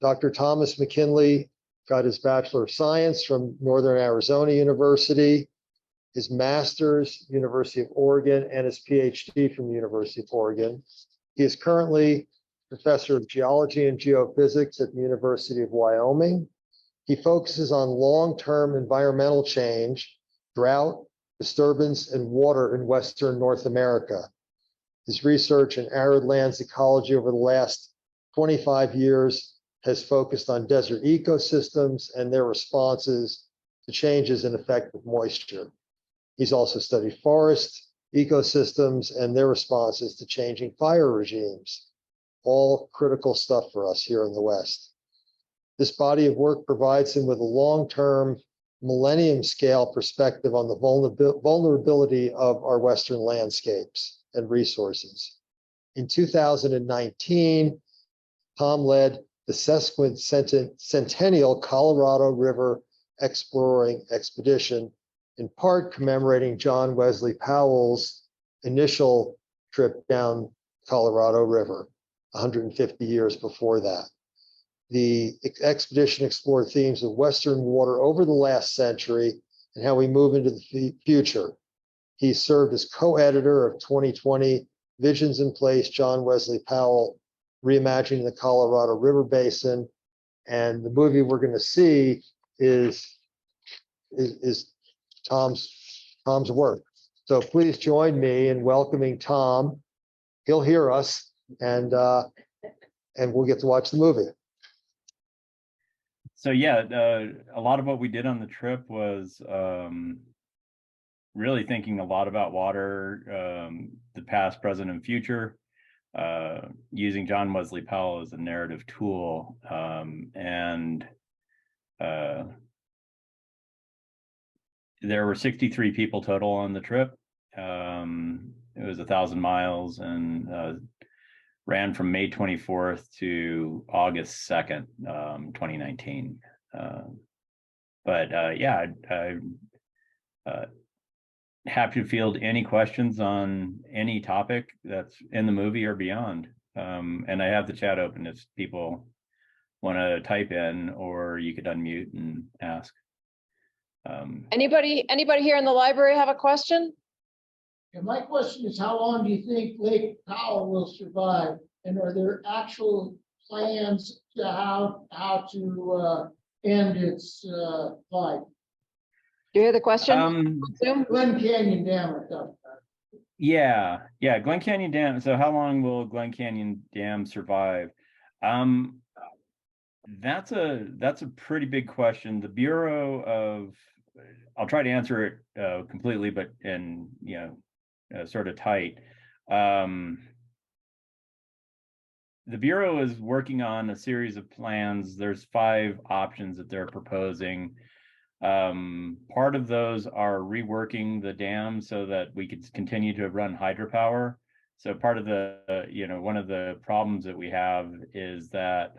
Dr. Thomas McKinley got his Bachelor of Science from Northern Arizona University, his Master's, University of Oregon, and his PhD from the University of Oregon. He is currently Professor of Geology and Geophysics at the University of Wyoming. He focuses on long-term environmental change, drought, disturbance, and water in Western North America. His research in arid lands ecology over the last 25 years has focused on desert ecosystems and their responses to changes in effect of moisture. He's also studied forest ecosystems and their responses to changing fire regimes, all critical stuff for us here in the West. This body of work provides him with a long-term millennium scale perspective on the vulnerability of our Western landscapes and resources. In 2019, Tom led the Sesquicentennial Colorado River Exploring Expedition, in part commemorating John Wesley Powell's initial trip down Colorado River 150 years before that. The expedition explored themes of Western water over the last century and how we move into the future. He served as co-editor of 2020 Visions in Place, John Wesley Powell, Reimagining the Colorado River Basin. And the movie we're going to see is Tom's work. So please join me in welcoming Tom. He'll hear us, and we'll get to watch the movie. So yeah, a lot of what we did on the trip was really thinking a lot about water, the past, present, and future, using John Wesley Powell as a narrative tool. There were 63 people total on the trip. It was 1,000 miles and ran from May 24th to August 2nd, 2019. Yeah, I'm happy to field any questions on any topic that's in the movie or beyond. And I have the chat open if people want to type in, or you could unmute and ask. Anybody here in the library have a question? Yeah, my question is, how long do you think Lake Powell will survive? And are there actual plans to how to end its life? Do you hear the question? Glen Canyon Dam. Yeah, Glen Canyon Dam. So how long will Glen Canyon Dam survive? That's a pretty big question. The Bureau of, I'll try to answer it completely, but in sort of tight. The Bureau is working on a series of plans. There's 5 options that they're proposing. Part of those are reworking the dam so that we could continue to run hydropower. So part of the, one of the problems that we have is that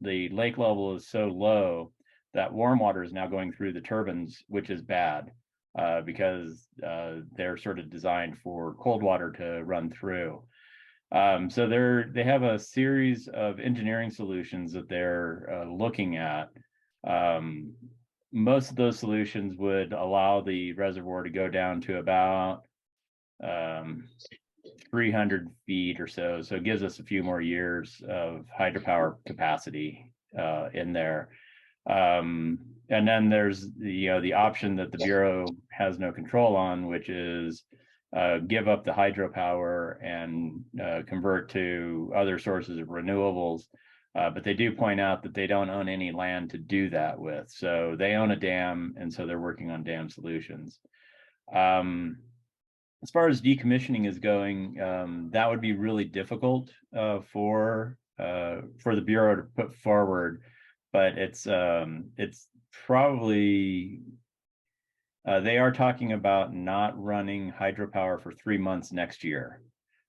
the lake level is so low that warm water is now going through the turbines, which is bad because they're sort of designed for cold water to run through. So they have a series of engineering solutions that they're looking at. Most of those solutions would allow the reservoir to go down to about 300 feet or so. So it gives us a few more years of hydropower capacity in there. And then there's the option that the Bureau has no control on, which is give up the hydropower and convert to other sources of renewables. But they do point out that they don't own any land to do that with. So they own a dam, and so they're working on dam solutions. As far as decommissioning is going, that would be really difficult for the Bureau to put forward, but it's probably they are talking about not running hydropower for 3 months next year.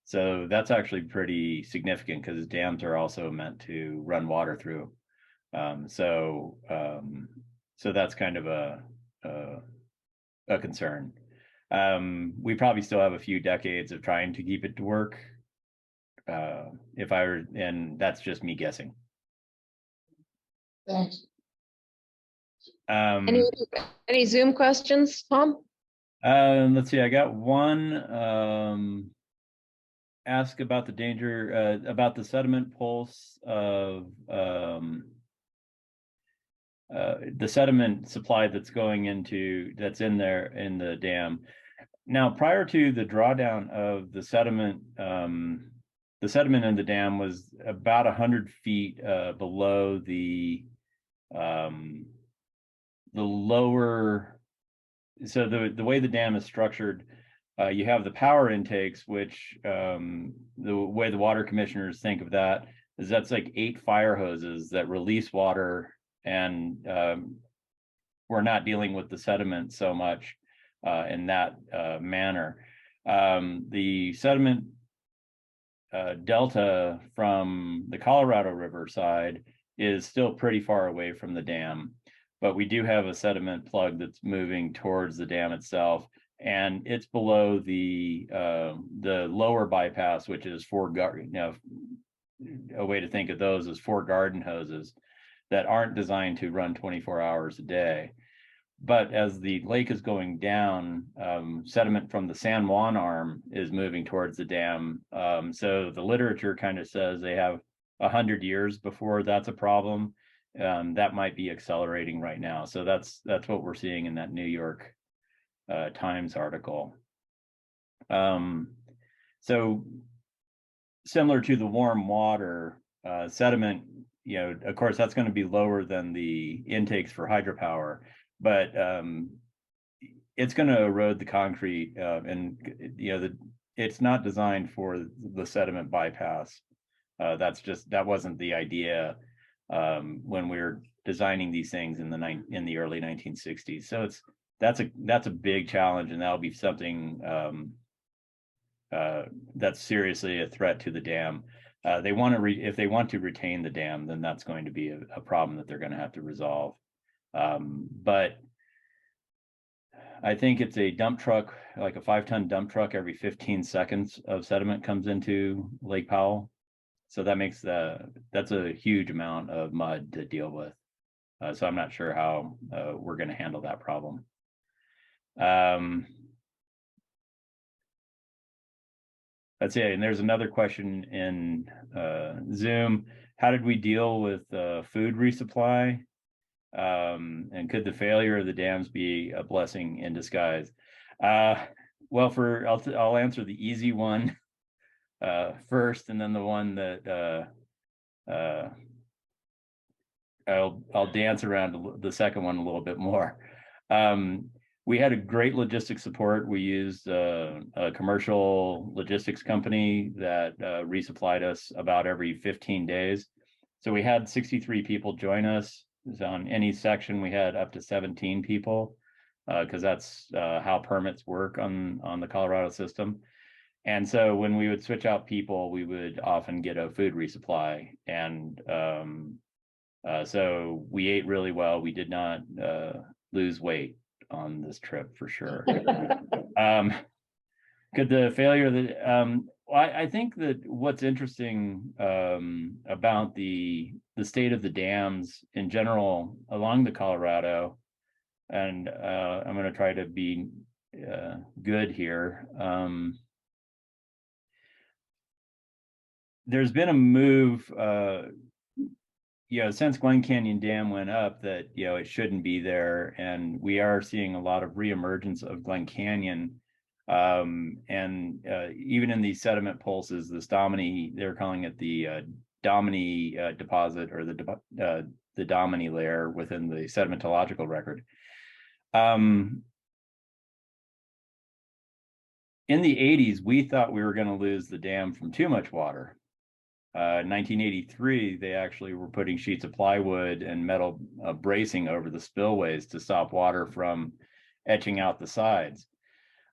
So that's actually pretty significant because dams are also meant to run water through. So that's kind of a concern. We probably still have a few decades of trying to keep it to work. And that's just me guessing. Thanks. Any, any Zoom questions, Tom? Let's see, I got one ask about the danger about the sediment pulse of the sediment supply that's in there in the dam. Now, prior to the drawdown of the sediment in the dam was about 100 feet below the lower. So the way the dam is structured, you have the power intakes, which the way the water commissioners think of that is that's like 8 fire hoses that release water, and we're not dealing with the sediment so much in that manner. The sediment delta from the Colorado River side is still pretty far away from the dam, but we do have a sediment plug that's moving towards the dam itself, and it's below the lower bypass, which is a way to think of those as 4 garden hoses that aren't designed to run 24 hours a day. But as the lake is going down, sediment from the San Juan arm is moving towards the dam. So the literature kind of says they have 100 years before that's a problem. That might be accelerating right now. So that's what we're seeing in that New York Times article. So similar to the warm water, sediment, of course, that's going to be lower than the intakes for hydropower, but it's going to erode the concrete, and it's not designed for the sediment bypass. That wasn't the idea when we were designing these things in the early 1960s. So that's a big challenge, and that'll be something that's seriously a threat to the dam. If they want to retain the dam, then that's going to be a problem that they're going to have to resolve. But I think it's a dump truck, like a 5-ton dump truck, every 15 seconds of sediment comes into Lake Powell. So that's a huge amount of mud to deal with. So I'm not sure how we're going to handle that problem. That's it. And there's another question in Zoom. How did we deal with food resupply? And could the failure of the dams be a blessing in disguise? Well, I'll answer the easy one first, and then the one that I'll dance around the second one a little bit more. We had a great logistics support. We used a commercial logistics company that resupplied us about every 15 days. So we had 63 people join us. On any section, we had up to 17 people, because that's how permits work on the Colorado system. And so when we would switch out people, we would often get a food resupply. And so we ate really well. We did not lose weight on this trip for sure. Could the failure of the I think that what's interesting about the state of the dams in general along the Colorado, and I'm going to try to be good here. There's been a move, since Glen Canyon Dam went up, that it shouldn't be there, and we are seeing a lot of reemergence of Glen Canyon. And even in these sediment pulses, this Domini, they're calling it the Domini deposit, or the Domini layer within the sedimentological record. In the 80s, we thought we were going to lose the dam from too much water. In 1983, they actually were putting sheets of plywood and metal bracing over the spillways to stop water from etching out the sides.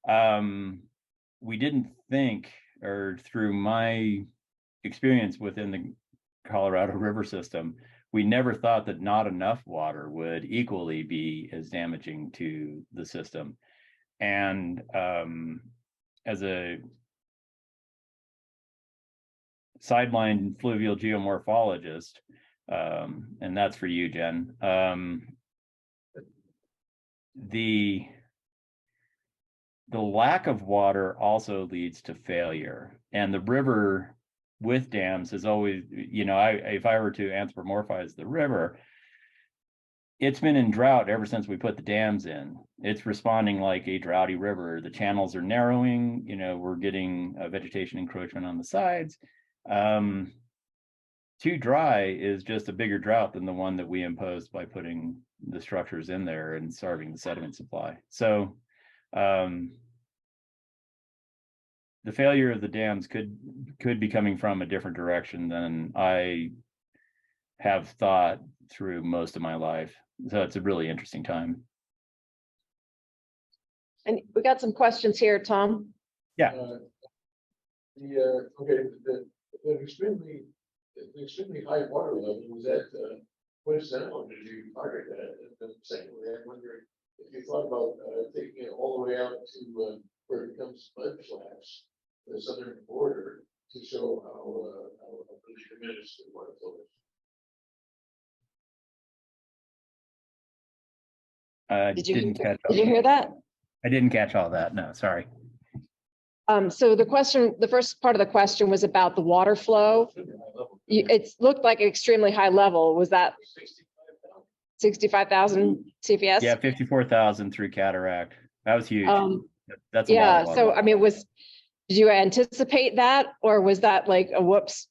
We didn't think, or through my experience within the Colorado River system, we never thought that not enough water would equally be as damaging to the system. And as a sideline fluvial geomorphologist, And that's for you, Jen. The lack of water also leads to failure, and the river with dams is always, if I were to anthropomorphize the river, it's been in drought ever since we put the dams in. It's responding like a droughty river. The channels are narrowing, we're getting vegetation encroachment on the sides. Too dry is just a bigger drought than the one that we imposed by putting the structures in there and starving the sediment supply. So the failure of the dams could be coming from a different direction than I have thought through most of my life. So it's a really interesting time. And we got some questions here, Tom. Yeah. The extremely high water level, was that coincidental, or did you target that? And then secondly, I'm wondering if you thought about taking it all the way out to where it becomes mud flats, the southern border, to show how really diminished the water flow is. Did you Did you hear that? I didn't catch all that. No, sorry. So the first part of the question was about the water flow. It looked like an extremely high level. Was that 65,000 CFS? Yeah, 54,000 through cataract. That was huge. That's a lot yeah. of water. So I mean, did you anticipate that, or was that like a whoops?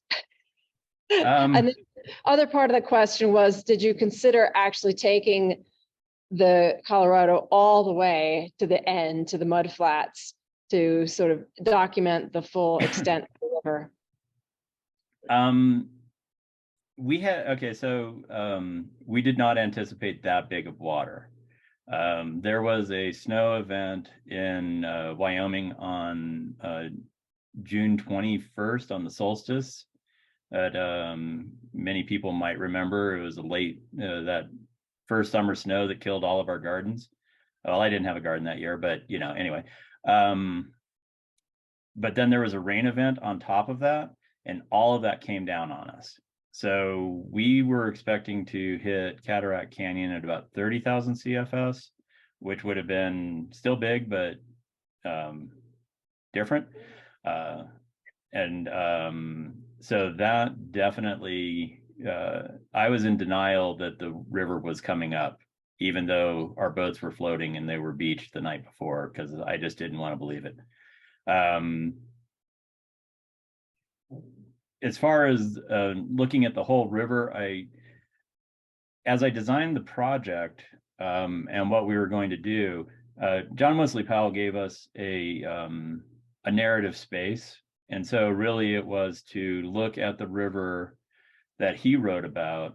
And the other part of the question was, did you consider actually taking the Colorado all the way to the end, to the mud flats, to sort of document the full extent of the river? We did not anticipate that big of water. There was a snow event in Wyoming on June 21st on the solstice that many people might remember. It was a late, that first summer snow that killed all of our gardens. Well, I didn't have a garden that year, but anyway. But then there was a rain event on top of that, and all of that came down on us. So we were expecting to hit Cataract Canyon at about 30,000 CFS, which would have been still big, but different. So that definitely, I was in denial that the river was coming up, even though our boats were floating and they were beached the night before, because I just didn't want to believe it. As far as looking at the whole river, as I designed the project and what we were going to do, John Wesley Powell gave us a narrative space. And so really it was to look at the river that he wrote about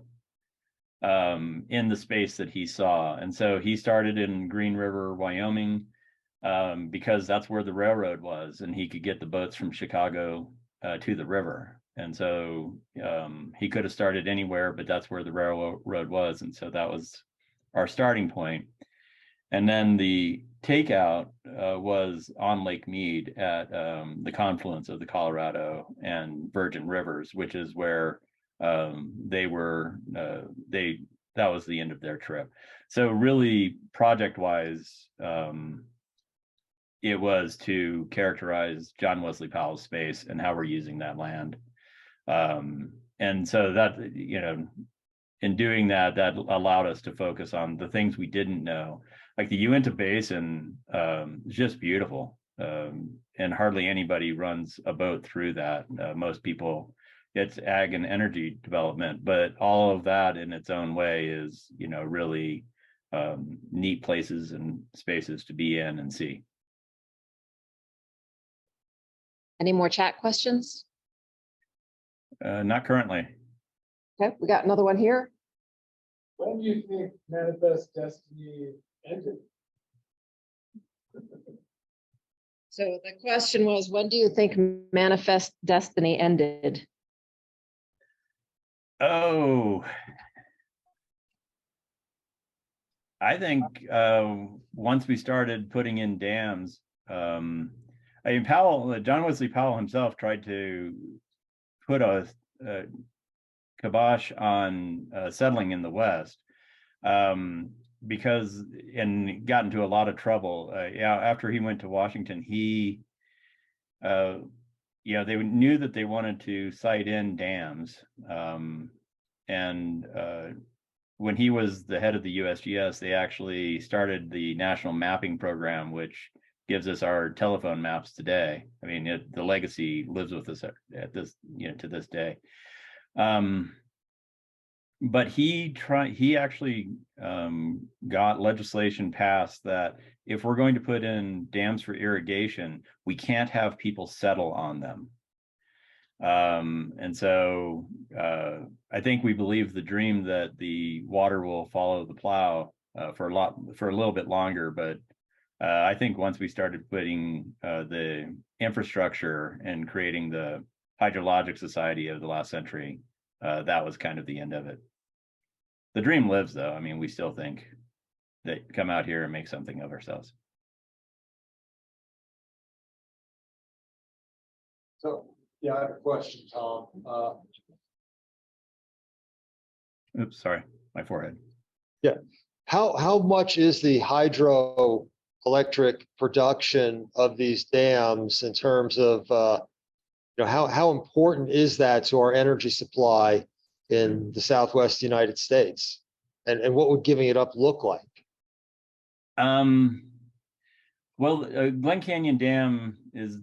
in the space that he saw. And so he started in Green River, Wyoming, because that's where the railroad was, and he could get the boats from Chicago to the river. And so he could have started anywhere, but that's where the railroad was. And so that was our starting point. And then the takeout was on Lake Mead at the confluence of the Colorado and Virgin Rivers, which is where that was the end of their trip. So really, project-wise, it was to characterize John Wesley Powell's space and how we're using that land. And so that, in doing that, that allowed us to focus on the things we didn't know. Like the Uinta Basin is just beautiful. And hardly anybody runs a boat through that. Most people, it's ag and energy development, but all of that in its own way is, really neat places and spaces to be in and see. Any more chat questions? Not currently. Okay, we got another one here. When do you think Manifest Destiny ended? So the question was, when do you think Manifest Destiny ended? Oh, I think once we started putting in dams, John Wesley Powell himself tried to put a kibosh on settling in the West, because and got into a lot of trouble. Yeah, after he went to Washington, he, yeah, they knew that they wanted to site in dams, and when he was the head of the USGS, they actually started the National Mapping Program, which gives us our telephone maps today. I mean, the legacy lives with us at this, to this day. But he actually got legislation passed that if we're going to put in dams for irrigation, we can't have people settle on them. And so I think we believe the dream that the water will follow the plow for a little bit longer. But I think once we started putting the infrastructure and creating the hydrologic society of the last century, that was kind of the end of it. The dream lives, though. I mean, we still think that come out here and make something of ourselves. So, yeah, I have a question, Tom. Oops, sorry, my forehead. Yeah. How much is the hydroelectric production of these dams in terms of, how important is that to our energy supply in the Southwest United States? And what would giving it up look like? Well, Glen Canyon Dam is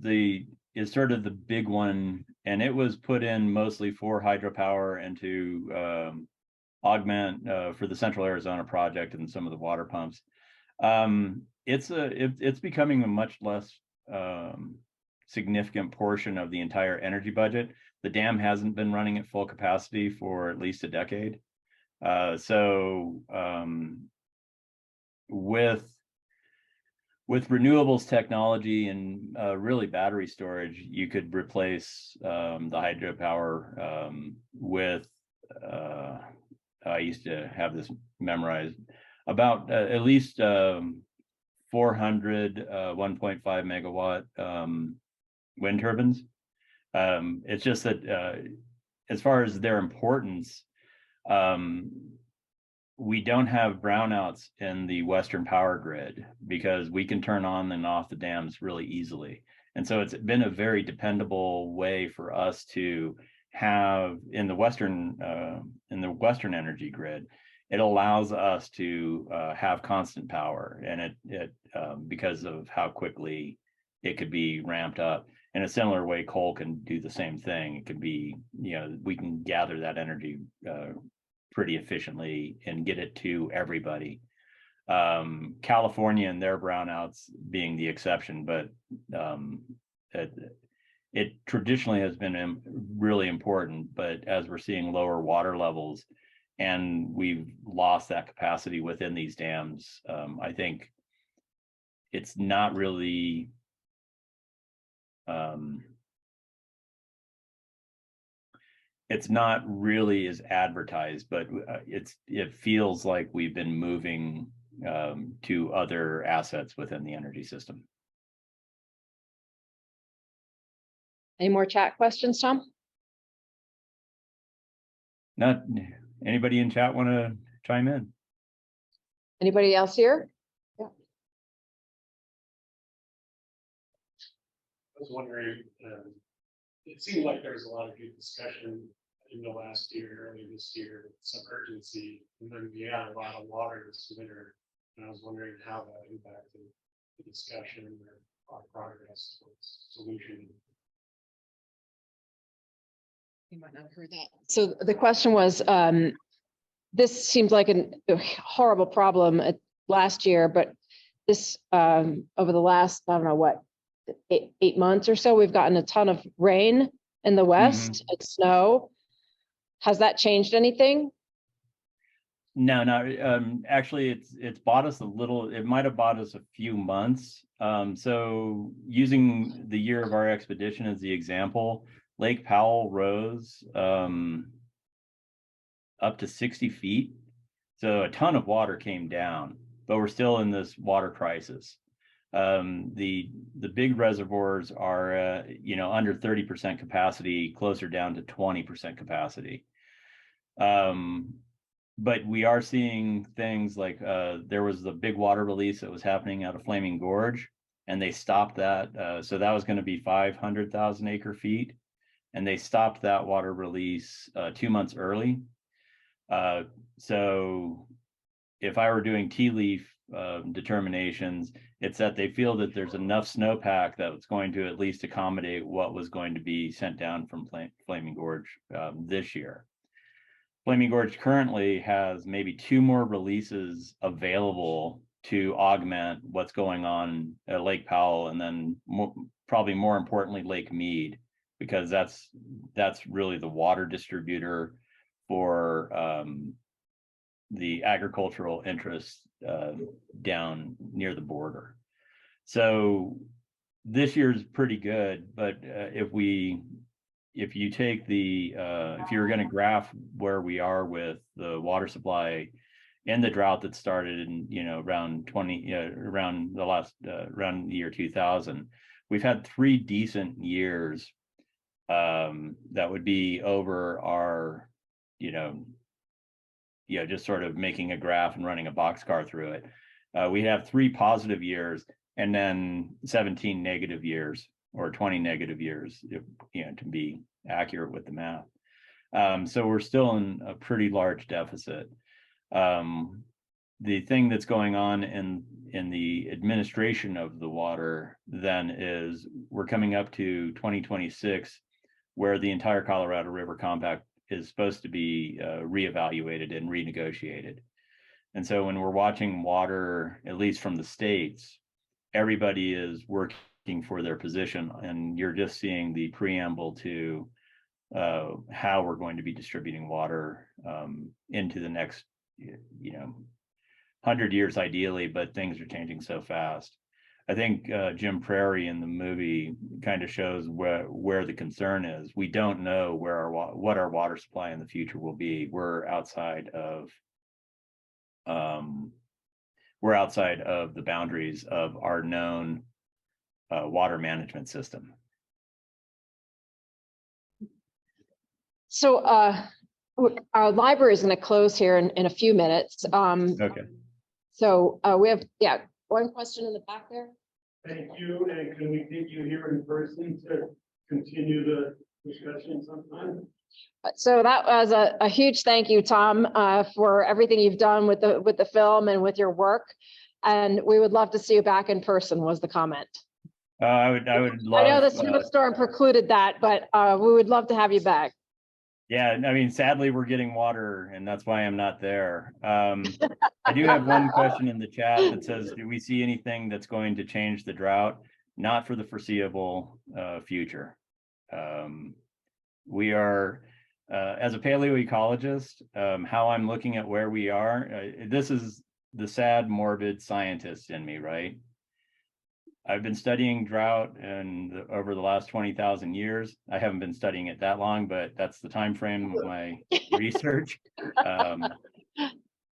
sort of the big one, and it was put in mostly for hydropower and to augment for the Central Arizona project and some of the water pumps. It's becoming a much less significant portion of the entire energy budget. The dam hasn't been running at full capacity for at least a decade. So with renewables technology and really battery storage, you could replace the hydropower with, I used to have this memorized, about at least 400 1.5 megawatt wind turbines. It's just that as far as their importance, we don't have brownouts in the Western power grid because we can turn on and off the dams really easily. And so it's been a very dependable way for us to have in the Western energy grid. It allows us to have constant power, and it because of how quickly it could be ramped up. In a similar way, coal can do the same thing. It could be, we can gather that energy pretty efficiently and get it to everybody. California and their brownouts being the exception, but it traditionally has been really important. But as we're seeing lower water levels and we've lost that capacity within these dams, I think it's not really as advertised, but it feels like we've been moving to other assets within the energy system. Any more chat questions, Tom? Not anybody in chat want to chime in? Anybody else here? I was wondering, it seemed like there was a lot of good discussion in the last year, early this year, some urgency, and then we had a lot of water this winter. And I was wondering how that impacted the discussion or our progress towards solution. You might not have heard that. So the question was, this seems like a horrible problem last year, but this over the last, I don't know what, 8 months or so, we've gotten a ton of rain in the West and snow. Has that changed anything? No, actually it's bought us a little, it might have bought us a few months. So using the year of our expedition as the example, Lake Powell rose up to 60 feet. So a ton of water came down, but we're still in this water crisis. The big reservoirs are under 30% capacity, closer down to 20% capacity. But we are seeing things like there was the big water release that was happening out of Flaming Gorge, and they stopped that. So that was going to be 500,000 acre feet, and they stopped that water release 2 months early. So if I were doing tea leaf determinations, it's that they feel that there's enough snowpack that's going to at least accommodate what was going to be sent down from Flaming Gorge this year. Flaming Gorge currently has maybe 2 more releases available to augment what's going on at Lake Powell, and then probably more importantly, Lake Mead, because that's really the water distributor for the agricultural interests down near the border. So this year's pretty good, but if you take the if you were going to graph where we are with the water supply and the drought that started in around the year 2000, we've had 3 decent years that would be over our just sort of making a graph and running a boxcar through it. We have 3 positive years and then 17 negative years, or 20 negative years, to be accurate with the math. So we're still in a pretty large deficit. The thing that's going on in the administration of the water then is we're coming up to 2026, where the entire Colorado River Compact is supposed to be reevaluated and renegotiated. And so when we're watching water, at least from the states, everybody is working for their position, and you're just seeing the preamble to how we're going to be distributing water into the next 100 years ideally, but things are changing so fast. I think Jim Prairie in the movie kind of shows where the concern is. We don't know what our water supply in the future will be. We're outside of the boundaries of our known water management system. So our library is going to close here in a few minutes. Okay. So we have, one question in the back there. Thank you, and can we get you here in person to continue the discussion sometime? So that was a huge thank you, Tom, for everything you've done with the film and with your work. And we would love to see you back in person, was the comment. I would love. I know the snowstorm precluded that, but we would love to have you back. Yeah, I mean, sadly, we're getting water, and that's why I'm not there. I do have one question in the chat that says, do we see anything that's going to change the drought? Not for the foreseeable future. We are, as a paleoecologist, how I'm looking at where we are, this is the sad, morbid scientist in me, right? I've been studying drought over the last 20,000 years. I haven't been studying it that long, but that's the time frame of my research. I'm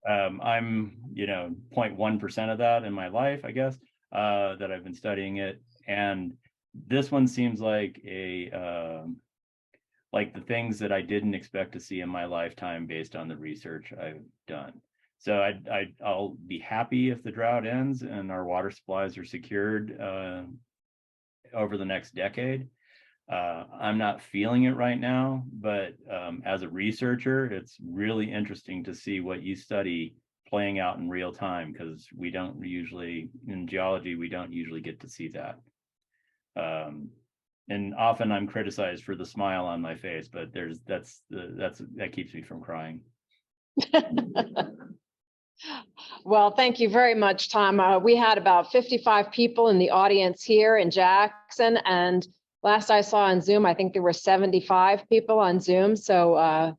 0.1% of that in my life, I guess, that I've been studying it. And this one seems like like the things that I didn't expect to see in my lifetime based on the research I've done. So I'll be happy if the drought ends and our water supplies are secured over the next decade. I'm not feeling it right now, but as a researcher, it's really interesting to see what you study playing out in real time, because we don't usually, in geology, we don't usually get to see that. And often I'm criticized for the smile on my face, but that keeps me from crying. Well, thank you very much, Tom. We had about 55 people in the audience here in Jackson, and last I saw on Zoom, I think there were 75 people on Zoom. So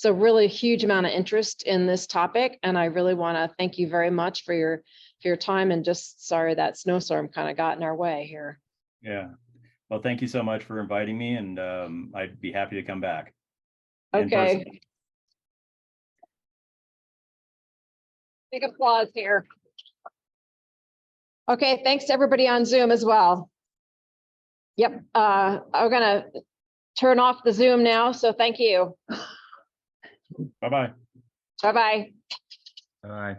really huge amount of interest in this topic, and I really want to thank you very much for your time, and just sorry that snowstorm kind of got in our way here. Yeah. Well, thank you so much for inviting me, and I'd be happy to come back. Okay. Big applause here. Okay, thanks to everybody on Zoom as well. Yep, I'm gonna turn off the Zoom now, so thank you. Bye-bye. Bye-bye. Bye.